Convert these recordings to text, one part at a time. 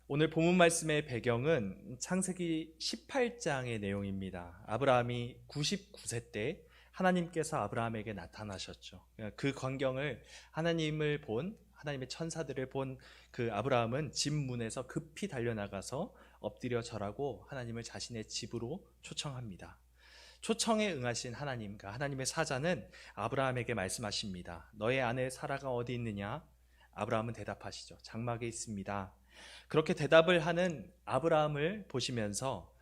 오늘 본문 말씀의 배경은 창세기 18장의 내용입니다. 아브라함이 99세 때 하나님께서 아브라함에게 나타나셨죠. 그 광경을 하나님의 천사들을 본 그 아브라함은 집 문에서 급히 달려나가서 엎드려 절하고 하나님을 자신의 집으로 초청합니다. 초청에 응하신 하나님과 하나님의 사자는 아브라함에게 말씀하십니다. 너의 아내 사라가 어디 있느냐? 아브라함은 대답하시죠. 장막에 있습니다. 그렇게 대답을 하는 아브라함을 보시면서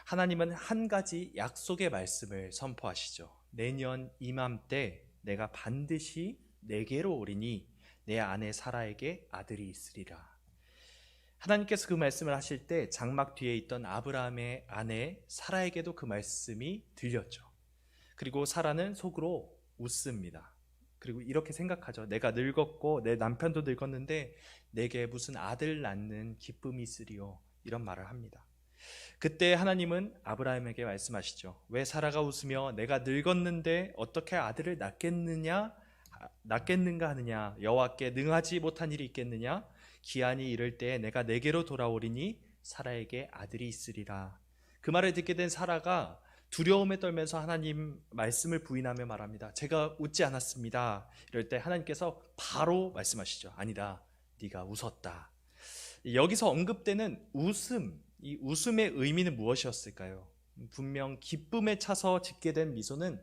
하나님은 한 가지 약속의 말씀을 선포하시죠. 내년 이맘때 내가 반드시 내게로 오리니 내 아내 사라에게 아들이 있으리라. 하나님께서 그 말씀을 하실 때 장막 뒤에 있던 아브라함의 아내 사라에게도 그 말씀이 들렸죠. 그리고 사라는 속으로 웃습니다. 그리고 이렇게 생각하죠. 내가 늙었고 내 남편도 늙었는데 내게 무슨 아들 낳는 기쁨이 있으리요. 이런 말을 합니다. 그때 하나님은 아브라함에게 말씀하시죠. 왜 사라가 웃으며 내가 늙었는데 어떻게 아들을 낳겠는가 하느냐? 여호와께 능하지 못한 일이 있겠느냐? 기한이 이를 때 내가 내게로 돌아오리니 사라에게 아들이 있으리라. 그 말을 듣게 된 사라가 두려움에 떨면서 하나님 말씀을 부인하며 말합니다. 제가 웃지 않았습니다. 이럴 때 하나님께서 바로 말씀하시죠. 아니다, 네가 웃었다. 여기서 언급되는 웃음, 이 웃음의 의미는 무엇이었을까요? 분명 기쁨에 차서 짓게 된 미소는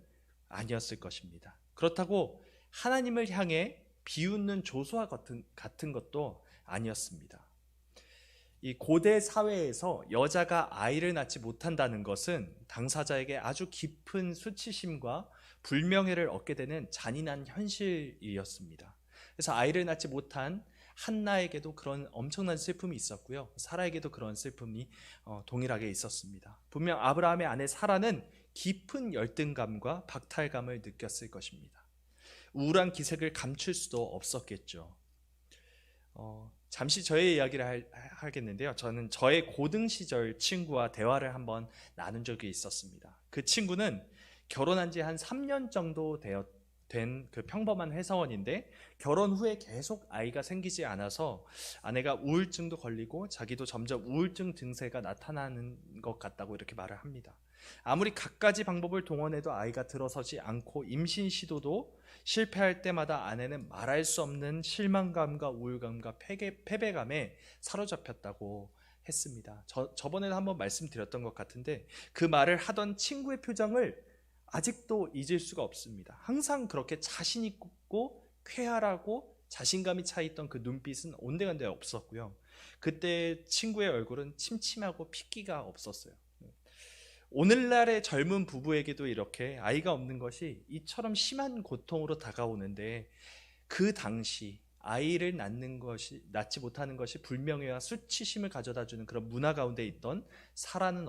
아니었을 것입니다. 그렇다고 하나님을 향해 비웃는 조소와 같은 것도 아니었습니다. 이 고대 사회에서 여자가 아이를 낳지 못한다는 것은 당사자에게 아주 깊은 수치심과 불명예를 얻게 되는 잔인한 현실이었습니다. 그래서 아이를 낳지 못한 한나에게도 그런 엄청난 슬픔이 있었고요. 사라에게도 그런 슬픔이 동일하게 있었습니다. 분명 아브라함의 아내 사라는 깊은 열등감과 박탈감을 느꼈을 것입니다. 우울한 기색을 감출 수도 없었겠죠. 잠시 저의 이야기를 하겠는데요. 저는 저의 고등 시절 친구와 대화를 한번 나눈 적이 있었습니다. 그 친구는 결혼한 지 한 3년 정도 된 그 평범한 회사원인데 결혼 후에 계속 아이가 생기지 않아서 아내가 우울증도 걸리고 자기도 점점 우울증 증세가 나타나는 것 같다고 이렇게 말을 합니다. 아무리 갖가지 방법을 동원해도 아이가 들어서지 않고 임신 시도도 실패할 때마다 아내는 말할 수 없는 실망감과 우울감과 패배감에 사로잡혔다고 했습니다. 저번에도 한번 말씀드렸던 것 같은데 그 말을 하던 친구의 표정을 아직도 잊을 수가 없습니다. 항상 그렇게 자신 있고 쾌활하고 자신감이 차 있던 그 눈빛은 온데간데 없었고요. 그때 친구의 얼굴은 침침하고 핏기가 없었어요. 오늘날의 젊은 부부에게도 이렇게 아이가 없는 것이 이처럼 심한 고통으로 다가오는데 그 당시 아이를 낳지 못하는 것이 불명예와 수치심을 가져다주는 그런 문화 가운데 있던 사라는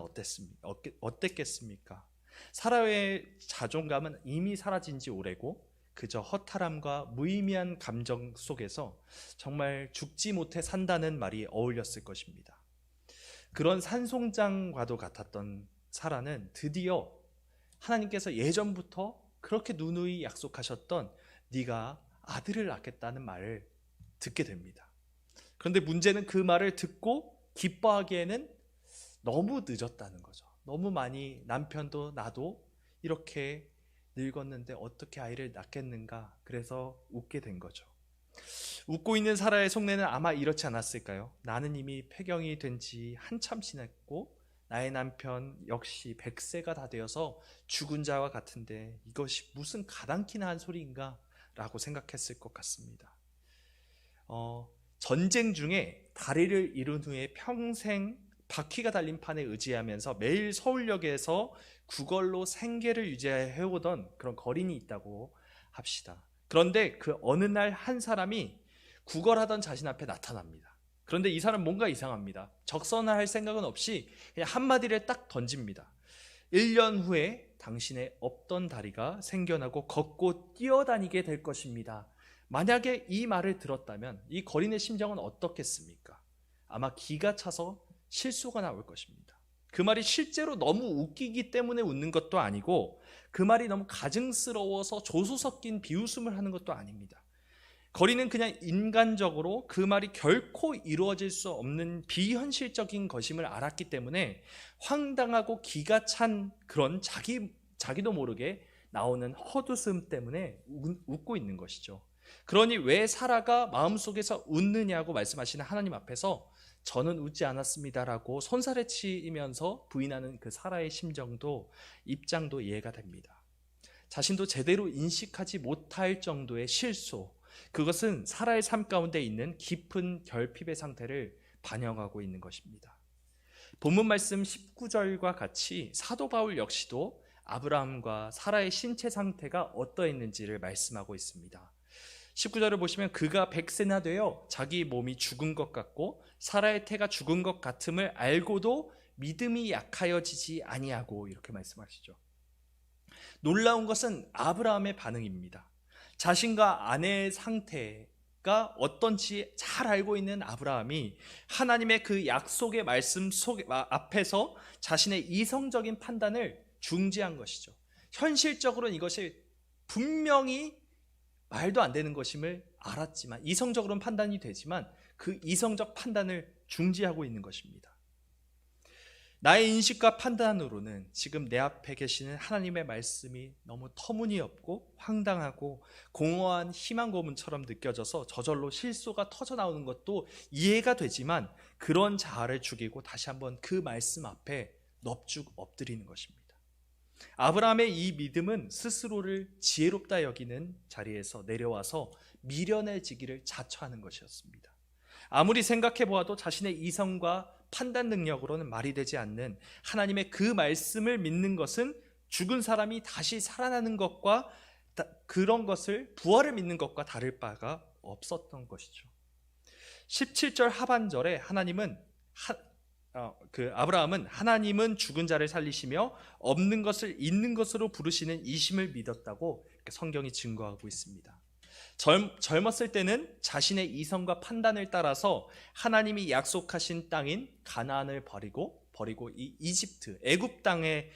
어땠겠습니까? 사라의 자존감은 이미 사라진 지 오래고 그저 허탈함과 무의미한 감정 속에서 정말 죽지 못해 산다는 말이 어울렸을 것입니다. 그런 산송장과도 같았던 사라는 드디어 하나님께서 예전부터 그렇게 누누이 약속하셨던 네가 아들을 낳겠다는 말을 듣게 됩니다. 그런데 문제는 그 말을 듣고 기뻐하기에는 너무 늦었다는 거죠. 너무 많이 남편도 나도 이렇게 늙었는데 어떻게 아이를 낳겠는가. 그래서 웃게 된 거죠. 웃고 있는 사라의 속내는 아마 이렇지 않았을까요? 나는 이미 폐경이 된 지 한참 지났고 나의 남편 역시 100세가 다 되어서 죽은 자와 같은데 이것이 무슨 가당키나 한 소리인가 라고 생각했을 것 같습니다. 전쟁 중에 다리를 잃은 후에 평생 바퀴가 달린 판에 의지하면서 매일 서울역에서 구걸로 생계를 유지해오던 그런 거린이 있다고 합시다. 그런데 그 어느 날 한 사람이 구걸하던 자신 앞에 나타납니다. 그런데 이 사람 뭔가 이상합니다. 적선할 생각은 없이 그냥 한마디를 딱 던집니다. 1년 후에 당신의 없던 다리가 생겨나고 걷고 뛰어다니게 될 것입니다. 만약에 이 말을 들었다면 이 거린의 심정은 어떻겠습니까? 아마 기가 차서 실수가 나올 것입니다. 그 말이 실제로 너무 웃기기 때문에 웃는 것도 아니고 그 말이 너무 가증스러워서 조소 섞인 비웃음을 하는 것도 아닙니다. 거리는 그냥 인간적으로 그 말이 결코 이루어질 수 없는 비현실적인 것임을 알았기 때문에 황당하고 기가 찬 그런 자기도 모르게 나오는 헛웃음 때문에 웃고 있는 것이죠. 그러니 왜 사라가 마음속에서 웃느냐고 말씀하시는 하나님 앞에서 저는 웃지 않았습니다라고 손살에 치면서 부인하는 그 사라의 심정도 입장도 이해가 됩니다. 자신도 제대로 인식하지 못할 정도의 실소, 그것은 사라의 삶 가운데 있는 깊은 결핍의 상태를 반영하고 있는 것입니다. 본문 말씀 19절과 같이 사도 바울 역시도 아브라함과 사라의 신체 상태가 어떠했는지를 말씀하고 있습니다. 19절을 보시면 그가 100세나 되어 자기 몸이 죽은 것 같고 사라의 태가 죽은 것 같음을 알고도 믿음이 약하여지지 아니하고 이렇게 말씀하시죠. 놀라운 것은 아브라함의 반응입니다. 자신과 아내의 상태가 어떤지 잘 알고 있는 아브라함이 하나님의 그 약속의 말씀 앞에서 자신의 이성적인 판단을 중지한 것이죠. 현실적으로는 이것이 분명히 말도 안 되는 것임을 알았지만, 이성적으로는 판단이 되지만 그 이성적 판단을 중지하고 있는 것입니다. 나의 인식과 판단으로는 지금 내 앞에 계시는 하나님의 말씀이 너무 터무니없고 황당하고 공허한 희망 고문처럼 느껴져서 저절로 실소가 터져나오는 것도 이해가 되지만, 그런 자아를 죽이고 다시 한번 그 말씀 앞에 넙죽 엎드리는 것입니다. 아브라함의 이 믿음은 스스로를 지혜롭다 여기는 자리에서 내려와서 미련해지기를 자처하는 것이었습니다. 아무리 생각해 보아도 자신의 이성과 판단 능력으로는 말이 되지 않는 하나님의 그 말씀을 믿는 것은 죽은 사람이 다시 살아나는 것과 그런 것을, 부활을 믿는 것과 다를 바가 없었던 것이죠. 17절 하반절에 아브라함은 하나님은 죽은 자를 살리시며 없는 것을 있는 것으로 부르시는 이심을 믿었다고 성경이 증거하고 있습니다. 젊었을 때는 자신의 이성과 판단을 따라서 하나님이 약속하신 땅인 가나안을 버리고 이 이집트, 애굽 땅에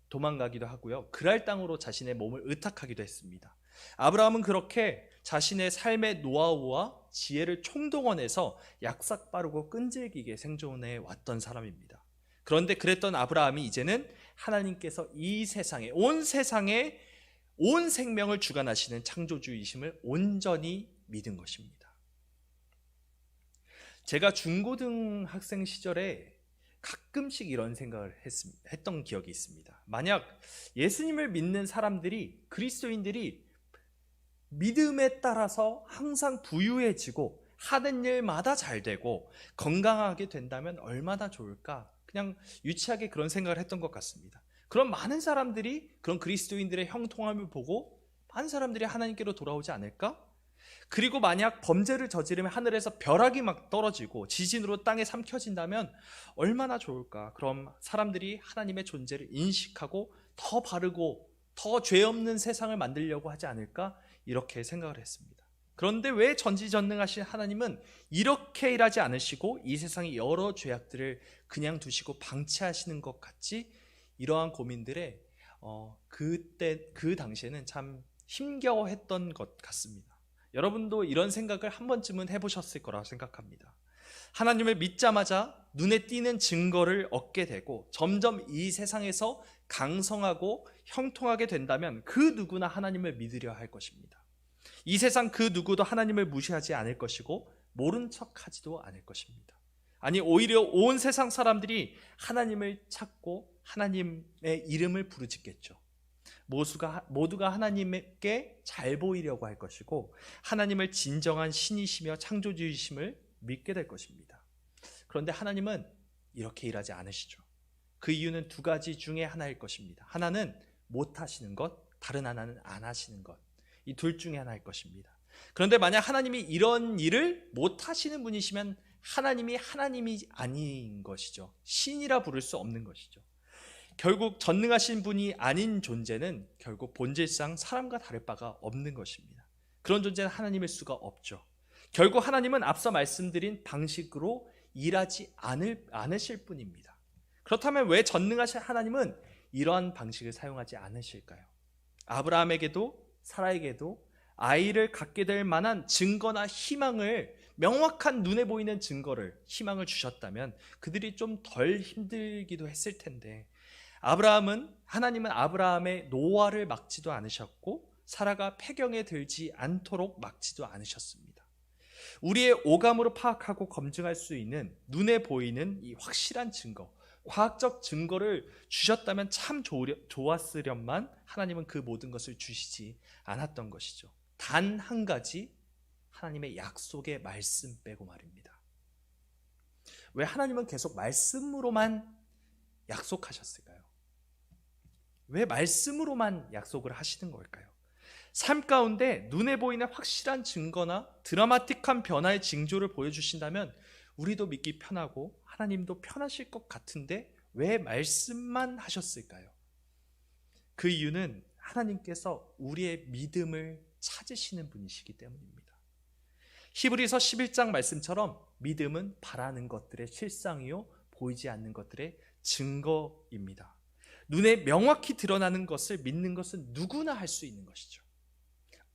도망가기도 하고요. 그랄 땅으로 자신의 몸을 의탁하기도 했습니다. 아브라함은 그렇게 자신의 삶의 노하우와 지혜를 총동원해서 약삭빠르고 끈질기게 생존해 왔던 사람입니다. 그런데 그랬던 아브라함이 이제는 하나님께서 이 세상에, 온 생명을 주관하시는 창조주이심을 온전히 믿은 것입니다. 제가 중고등학생 시절에 가끔씩 이런 생각을 했던 기억이 있습니다. 만약 예수님을 믿는 사람들이, 그리스도인들이 믿음에 따라서 항상 부유해지고 하는 일마다 잘 되고 건강하게 된다면 얼마나 좋을까? 그냥 유치하게 그런 생각을 했던 것 같습니다. 그런 많은 사람들이, 그런 그리스도인들의 형통함을 보고 많은 사람들이 하나님께로 돌아오지 않을까? 그리고 만약 범죄를 저지르면 하늘에서 벼락이 막 떨어지고 지진으로 땅에 삼켜진다면 얼마나 좋을까? 그럼 사람들이 하나님의 존재를 인식하고 더 바르고 더 죄 없는 세상을 만들려고 하지 않을까? 이렇게 생각을 했습니다. 그런데 왜 전지전능하신 하나님은 이렇게 일하지 않으시고 이 세상의 여러 죄악들을 그냥 두시고 방치하시는 것 같지? 이러한 고민들에 그 당시에는 참 힘겨워했던 것 같습니다. 여러분도 이런 생각을 한 번쯤은 해보셨을 거라고 생각합니다. 하나님을 믿자마자 눈에 띄는 증거를 얻게 되고 점점 이 세상에서 강성하고 형통하게 된다면 그 누구나 하나님을 믿으려 할 것입니다. 이 세상 그 누구도 하나님을 무시하지 않을 것이고 모른 척하지도 않을 것입니다. 아니, 오히려 온 세상 사람들이 하나님을 찾고 하나님의 이름을 부르짖겠죠. 모두가 하나님께 잘 보이려고 할 것이고 하나님을 진정한 신이시며 창조주이심을 믿게 될 것입니다. 그런데 하나님은 이렇게 일하지 않으시죠. 그 이유는 두 가지 중에 하나일 것입니다. 하나는 못하시는 것, 다른 하나는 안 하시는 것. 이 둘 중에 하나일 것입니다. 그런데 만약 하나님이 이런 일을 못하시는 분이시면 하나님이 아닌 것이죠. 신이라 부를 수 없는 것이죠. 결국 전능하신 분이 아닌 존재는 결국 본질상 사람과 다를 바가 없는 것입니다. 그런 존재는 하나님일 수가 없죠. 결국 하나님은 앞서 말씀드린 방식으로 일하지 않으실 뿐입니다. 그렇다면 왜 전능하신 하나님은 이러한 방식을 사용하지 않으실까요? 아브라함에게도 사라에게도 아이를 갖게 될 만한 증거나 희망을, 명확한 눈에 보이는 증거를, 희망을 주셨다면 그들이 좀 덜 힘들기도 했을 텐데, 하나님은 아브라함의 노화를 막지도 않으셨고 사라가 폐경에 들지 않도록 막지도 않으셨습니다. 우리의 오감으로 파악하고 검증할 수 있는 눈에 보이는 이 확실한 증거, 과학적 증거를 주셨다면 참 좋았으련만 하나님은 그 모든 것을 주시지 않았던 것이죠. 단 한 가지, 하나님의 약속의 말씀 빼고 말입니다. 왜 하나님은 계속 말씀으로만 약속하셨을까요? 왜 말씀으로만 약속을 하시는 걸까요? 삶 가운데 눈에 보이는 확실한 증거나 드라마틱한 변화의 징조를 보여주신다면 우리도 믿기 편하고 하나님도 편하실 것 같은데 왜 말씀만 하셨을까요? 그 이유는 하나님께서 우리의 믿음을 찾으시는 분이시기 때문입니다. 히브리서 11장 말씀처럼 믿음은 바라는 것들의 실상이요 보이지 않는 것들의 증거입니다. 눈에 명확히 드러나는 것을 믿는 것은 누구나 할 수 있는 것이죠.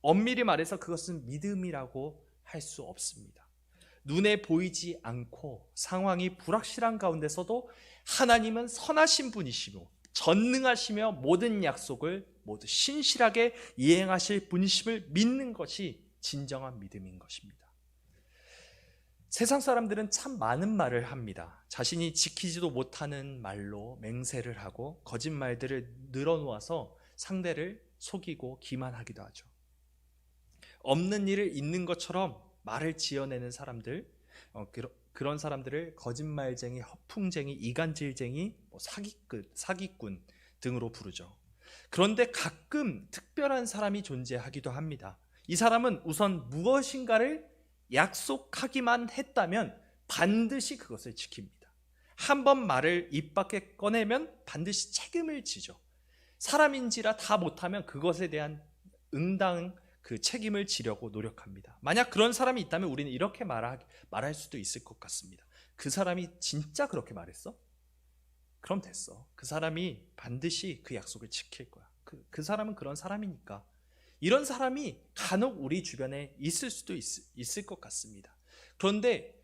엄밀히 말해서 그것은 믿음이라고 할 수 없습니다. 눈에 보이지 않고 상황이 불확실한 가운데서도 하나님은 선하신 분이시고 전능하시며 모든 약속을 모두 신실하게 이행하실 분이심을 믿는 것이 진정한 믿음인 것입니다. 세상 사람들은 참 많은 말을 합니다. 자신이 지키지도 못하는 말로 맹세를 하고 거짓말들을 늘어놓아서 상대를 속이고 기만하기도 하죠. 없는 일을 있는 것처럼 말을 지어내는 사람들, 그런 사람들을 거짓말쟁이, 허풍쟁이, 이간질쟁이, 사기꾼 등으로 부르죠. 그런데 가끔 특별한 사람이 존재하기도 합니다. 이 사람은 우선 무엇인가를 약속하기만 했다면 반드시 그것을 지킵니다. 한 번 말을 입 밖에 꺼내면 반드시 책임을 지죠. 사람인지라 다 못하면 그것에 대한 응당 그 책임을 지려고 노력합니다. 만약 그런 사람이 있다면 우리는 이렇게 말할 수도 있을 것 같습니다. 그 사람이 진짜 그렇게 말했어? 그럼 됐어. 그 사람이 반드시 그 약속을 지킬 거야. 그 사람은 그런 사람이니까. 이런 사람이 간혹 우리 주변에 있을 수도 있을 것 같습니다. 그런데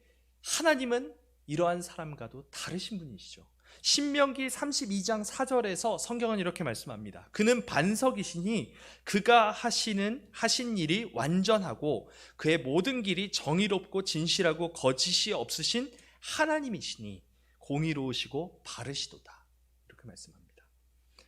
하나님은 이러한 사람과도 다르신 분이시죠. 신명기 32장 4절에서 성경은 이렇게 말씀합니다. 그는 반석이시니 그가 하신 일이 완전하고 그의 모든 길이 정의롭고 진실하고 거짓이 없으신 하나님이시니 공의로우시고 바르시도다. 이렇게 말씀합니다.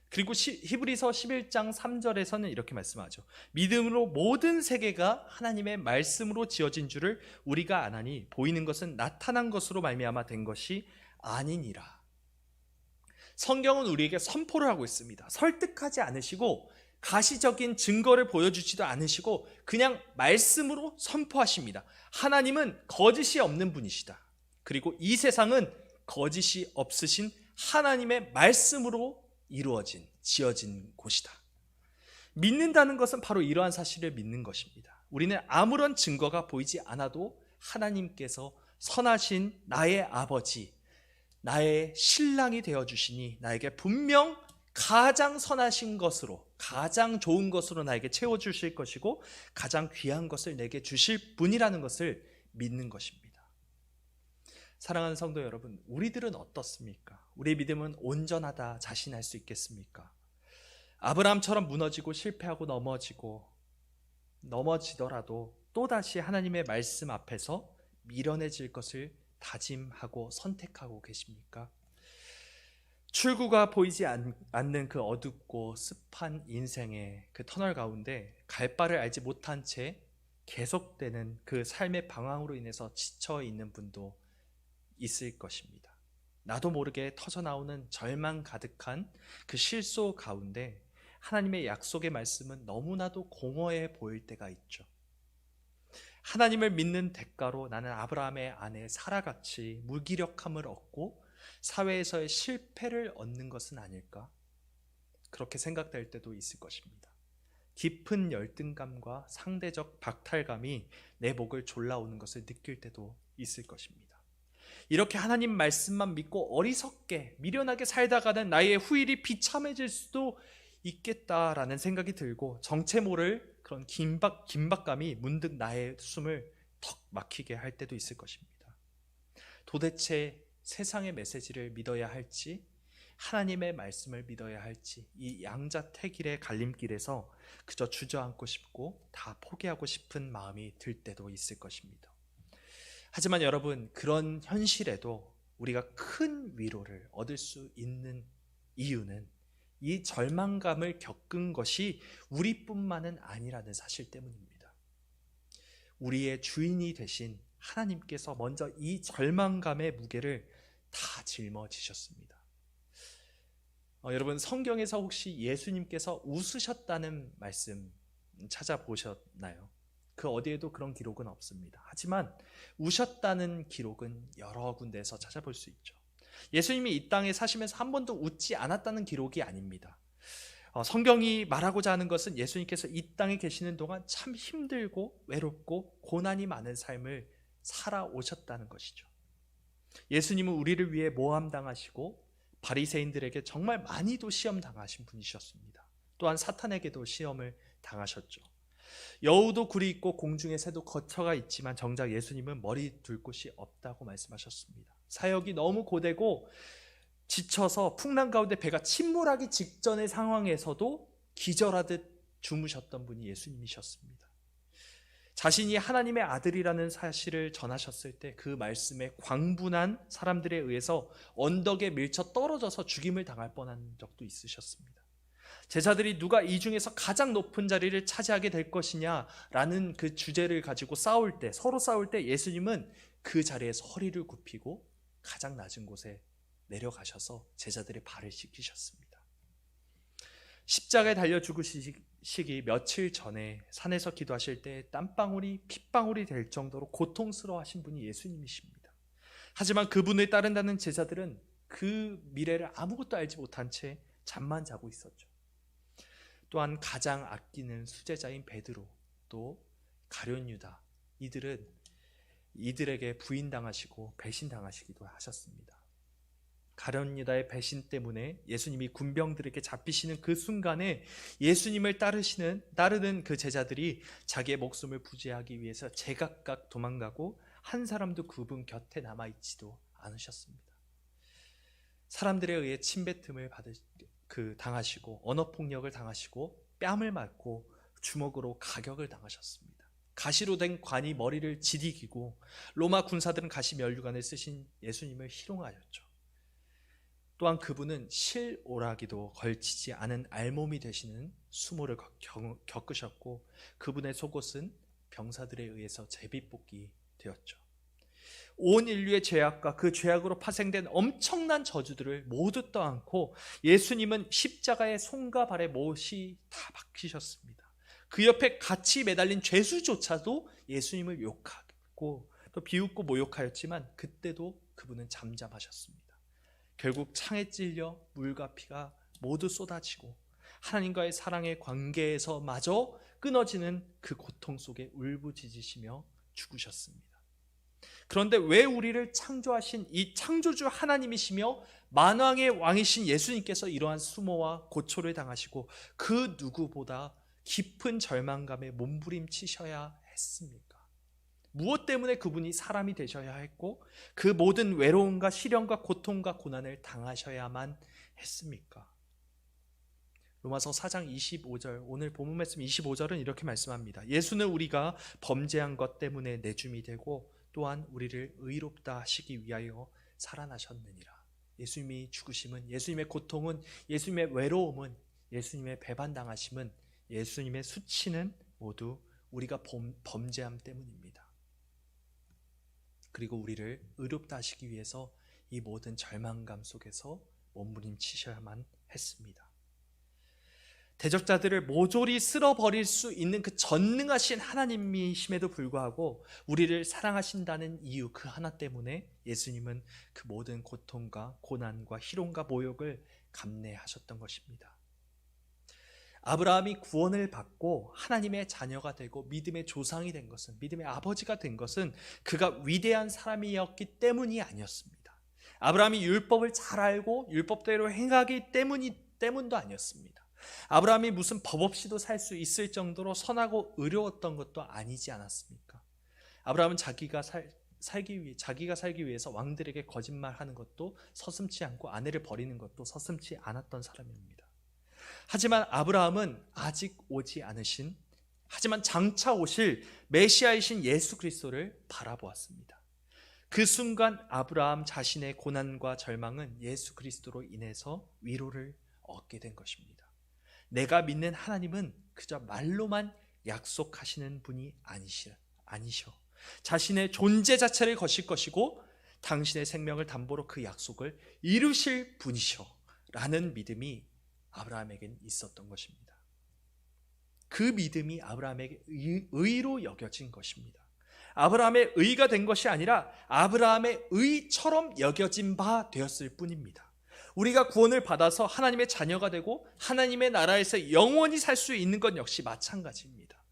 그리고 히브리서 11장 3절에서는 이렇게 말씀하죠. 믿음으로 모든 세계가 하나님의 말씀으로 지어진 줄을 우리가 아나니 보이는 것은 나타난 것으로 말미암아 된 것이 아니니라. 성경은 우리에게 선포를 하고 있습니다. 설득하지 않으시고 가시적인 증거를 보여주지도 않으시고 그냥 말씀으로 선포하십니다. 하나님은 거짓이 없는 분이시다. 그리고 이 세상은 거짓이 없으신 하나님의 말씀으로 지어진 곳이다. 믿는다는 것은 바로 이러한 사실을 믿는 것입니다. 우리는 아무런 증거가 보이지 않아도 하나님께서 선하신 나의 아버지, 나의 신랑이 되어주시니 나에게 분명 가장 선하신 것으로, 가장 좋은 것으로 나에게 채워주실 것이고 가장 귀한 것을 내게 주실 분이라는 것을 믿는 것입니다. 사랑하는 성도 여러분, 우리들은 어떻습니까? 우리의 믿음은 온전하다 자신할 수 있겠습니까? 아브라함처럼 무너지고 실패하고 넘어지더라도 또다시 하나님의 말씀 앞에서 미련해질 것을 다짐하고 선택하고 계십니까? 출구가 보이지 않는 그 어둡고 습한 인생의 그 터널 가운데 갈 바를 알지 못한 채 계속되는 그 삶의 방황으로 인해서 지쳐 있는 분도 있을 것입니다. 나도 모르게 터져나오는 절망 가득한 그 실소 가운데 하나님의 약속의 말씀은 너무나도 공허해 보일 때가 있죠. 하나님을 믿는 대가로 나는 아브라함의 아내 사라같이 무기력함을 얻고 사회에서의 실패를 얻는 것은 아닐까? 그렇게 생각될 때도 있을 것입니다. 깊은 열등감과 상대적 박탈감이 내 목을 졸라오는 것을 느낄 때도 있을 것입니다. 이렇게 하나님 말씀만 믿고 어리석게 미련하게 살다가는 나의 후일이 비참해질 수도 있겠다라는 생각이 들고 정체 모를 그런 긴박감이 문득 나의 숨을 턱 막히게 할 때도 있을 것입니다. 도대체 세상의 메시지를 믿어야 할지 하나님의 말씀을 믿어야 할지 이 양자택일의 갈림길에서 그저 주저앉고 싶고 다 포기하고 싶은 마음이 들 때도 있을 것입니다. 하지만 여러분, 그런 현실에도 우리가 큰 위로를 얻을 수 있는 이유는 이 절망감을 겪은 것이 우리뿐만은 아니라는 사실 때문입니다. 우리의 주인이 되신 하나님께서 먼저 이 절망감의 무게를 다 짊어지셨습니다. 여러분, 성경에서 혹시 예수님께서 웃으셨다는 말씀 찾아보셨나요? 그 어디에도 그런 기록은 없습니다. 하지만 우셨다는 기록은 여러 군데에서 찾아볼 수 있죠. 예수님이 이 땅에 사시면서 한 번도 웃지 않았다는 기록이 아닙니다. 성경이 말하고자 하는 것은 예수님께서 이 땅에 계시는 동안 참 힘들고 외롭고 고난이 많은 삶을 살아오셨다는 것이죠. 예수님은 우리를 위해 모함당하시고 바리새인들에게 정말 많이도 시험 당하신 분이셨습니다. 또한 사탄에게도 시험을 당하셨죠. 여우도 굴이 있고 공중의 새도 거처가 있지만 정작 예수님은 머리 둘 곳이 없다고 말씀하셨습니다. 사역이 너무 고되고 지쳐서 풍랑 가운데 배가 침몰하기 직전의 상황에서도 기절하듯 주무셨던 분이 예수님이셨습니다. 자신이 하나님의 아들이라는 사실을 전하셨을 때 그 말씀에 광분한 사람들에 의해서 언덕에 밀쳐 떨어져서 죽임을 당할 뻔한 적도 있으셨습니다. 제자들이 누가 이 중에서 가장 높은 자리를 차지하게 될 것이냐라는 그 주제를 가지고 서로 싸울 때 예수님은 그 자리에서 허리를 굽히고 가장 낮은 곳에 내려가셔서 제자들의 발을 씻기셨습니다. 십자가에 달려 죽으시기 며칠 전에 산에서 기도하실 때 땀방울이 핏방울이 될 정도로 고통스러워하신 분이 예수님이십니다. 하지만 그분을 따른다는 제자들은 그 미래를 아무것도 알지 못한 채 잠만 자고 있었죠. 또한 가장 아끼는 수제자인 베드로, 또 가룟 유다, 이들에게 부인당하시고 배신당하시기도 하셨습니다. 가룟 유다의 배신 때문에 예수님이 군병들에게 잡히시는 그 순간에 예수님을 따르는 그 제자들이 자기의 목숨을 부지하기 위해서 제각각 도망가고 한 사람도 그분 곁에 남아있지도 않으셨습니다. 사람들에 의해 침뱉음을 당하시고 언어폭력을 당하시고 뺨을 맞고 주먹으로 가격을 당하셨습니다. 가시로 된 관이 머리를 지리기고 로마 군사들은 가시 면류관을 쓰신 예수님을 희롱하였죠. 또한 그분은 실오라기도 걸치지 않은 알몸이 되시는 수모를 겪으셨고 그분의 속옷은 병사들에 의해서 제비뽑기 되었죠. 온 인류의 죄악과 그 죄악으로 파생된 엄청난 저주들을 모두 떠안고 예수님은 십자가의 손과 발에 못이 다 박히셨습니다. 그 옆에 같이 매달린 죄수조차도 예수님을 욕하고 또 비웃고 모욕하였지만 그때도 그분은 잠잠하셨습니다. 결국 창에 찔려 물과 피가 모두 쏟아지고 하나님과의 사랑의 관계에서 마저 끊어지는 그 고통 속에 울부짖으시며 죽으셨습니다. 그런데 왜 우리를 창조하신 이 창조주 하나님이시며 만왕의 왕이신 예수님께서 이러한 수모와 고초를 당하시고 그 누구보다 깊은 절망감에 몸부림치셔야 했습니까? 무엇 때문에 그분이 사람이 되셔야 했고 그 모든 외로움과 시련과 고통과 고난을 당하셔야만 했습니까? 로마서 4장 25절, 오늘 본문 말씀 25절은 이렇게 말씀합니다. 예수는 우리가 범죄한 것 때문에 내줌이 되고 또한 우리를 의롭다 하시기 위하여 살아나셨느니라. 예수님이 죽으심은, 예수님의 고통은, 예수님의 외로움은, 예수님의 배반당하심은, 예수님의 수치는 모두 우리가 범죄함 때문입니다. 그리고 우리를 의롭다 하시기 위해서 이 모든 절망감 속에서 몸부림치셔야만 했습니다. 대적자들을 모조리 쓸어버릴 수 있는 그 전능하신 하나님이심에도 불구하고 우리를 사랑하신다는 이유 그 하나 때문에 예수님은 그 모든 고통과 고난과 희롱과 모욕을 감내하셨던 것입니다. 아브라함이 구원을 받고 하나님의 자녀가 되고 믿음의 조상이 된 것은, 믿음의 아버지가 된 것은 그가 위대한 사람이었기 때문이 아니었습니다. 아브라함이 율법을 잘 알고 율법대로 행하기 때문도 아니었습니다. 아브라함이 무슨 법 없이도 살 수 있을 정도로 선하고 의로웠던 것도 아니지 않았습니까? 아브라함은 자기가 살기 위해서 왕들에게 거짓말하는 것도 서슴지 않고 아내를 버리는 것도 서슴지 않았던 사람입니다. 하지만 아브라함은 아직 오지 않으신, 하지만 장차 오실 메시아이신 예수 그리스도를 바라보았습니다. 그 순간 아브라함 자신의 고난과 절망은 예수 그리스도로 인해서 위로를 얻게 된 것입니다. 내가 믿는 하나님은 그저 말로만 약속하시는 분이 아니셔. 자신의 존재 자체를 거실 것이고 당신의 생명을 담보로 그 약속을 이루실 분이셔 라는 믿음이 아브라함에겐 있었던 것입니다. 그 믿음이 아브라함에게 의로 여겨진 것입니다. 아브라함의 의가 된 것이 아니라 아브라함의 의처럼 여겨진 바 되었을 뿐입니다. 우리가 구원을 받아서 하나님의 자녀가 되고 하나님의 나라에서 영원히 살 수 있는 것 역시 마찬가지입니다.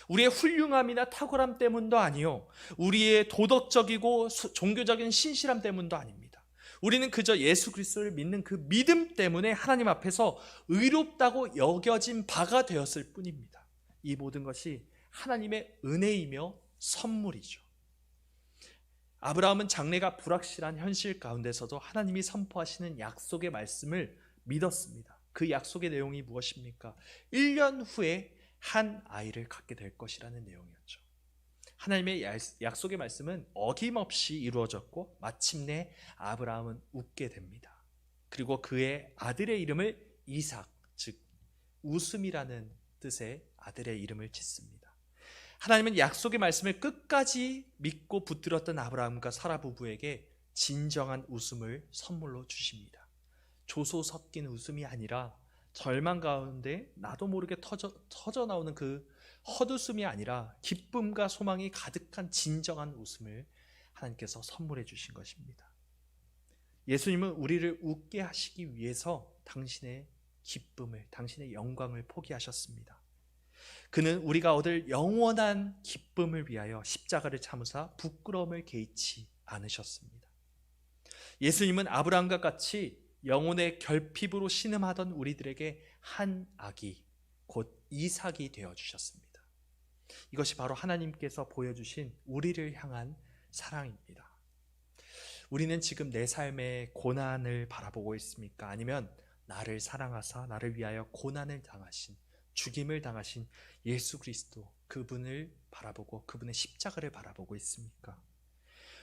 우리의 훌륭함이나 탁월함 때문도 아니요, 우리의 도덕적이고 종교적인 신실함 때문도 아닙니다. 우리는 그저 예수 그리스도를 믿는 그 믿음 때문에 하나님 앞에서 의롭다고 여겨진 바가 되었을 뿐입니다. 이 모든 것이 하나님의 은혜이며 선물이죠. 아브라함은 장래가 불확실한 현실 가운데서도 하나님이 선포하시는 약속의 말씀을 믿었습니다. 그 약속의 내용이 무엇입니까? 1년 후에 한 아이를 갖게 될 것이라는 내용이었죠. 하나님의 약속의 말씀은 어김없이 이루어졌고 마침내 아브라함은 웃게 됩니다. 그리고 그의 아들의 이름을 이삭, 즉 웃음이라는 뜻의 아들의 이름을 짓습니다. 하나님은 약속의 말씀을 끝까지 믿고 붙들었던 아브라함과 사라 부부에게 진정한 웃음을 선물로 주십니다. 조소 섞인 웃음이 아니라 절망 가운데 나도 모르게 터져 나오는 그 헛웃음이 아니라 기쁨과 소망이 가득한 진정한 웃음을 하나님께서 선물해 주신 것입니다. 예수님은 우리를 웃게 하시기 위해서 당신의 기쁨을, 당신의 영광을 포기하셨습니다. 그는 우리가 얻을 영원한 기쁨을 위하여 십자가를 참으사 부끄러움을 개의치 않으셨습니다. 예수님은 아브라함과 같이 영혼의 결핍으로 신음하던 우리들에게 한 아기, 곧 이삭이 되어주셨습니다. 이것이 바로 하나님께서 보여주신 우리를 향한 사랑입니다. 우리는 지금 내 삶의 고난을 바라보고 있습니까? 아니면 나를 사랑하사 나를 위하여 고난을 당하신, 죽임을 당하신 예수 그리스도, 그분을 바라보고 그분의 십자가를 바라보고 있습니까?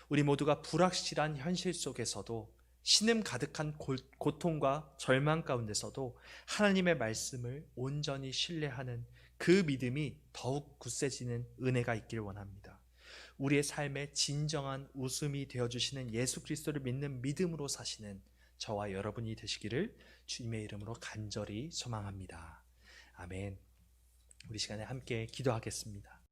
우리 모두가 불확실한 현실 속에서도, 신음 가득한 고통과 절망 가운데서도 하나님의 말씀을 온전히 신뢰하는 그 믿음이 더욱 굳세지는 은혜가 있길 원합니다. 우리의 삶의 진정한 웃음이 되어주시는 예수 그리스도를 믿는 믿음으로 사시는 저와 여러분이 되시기를 주님의 이름으로 간절히 소망합니다. 아멘. 우리 시간에 함께 기도하겠습니다.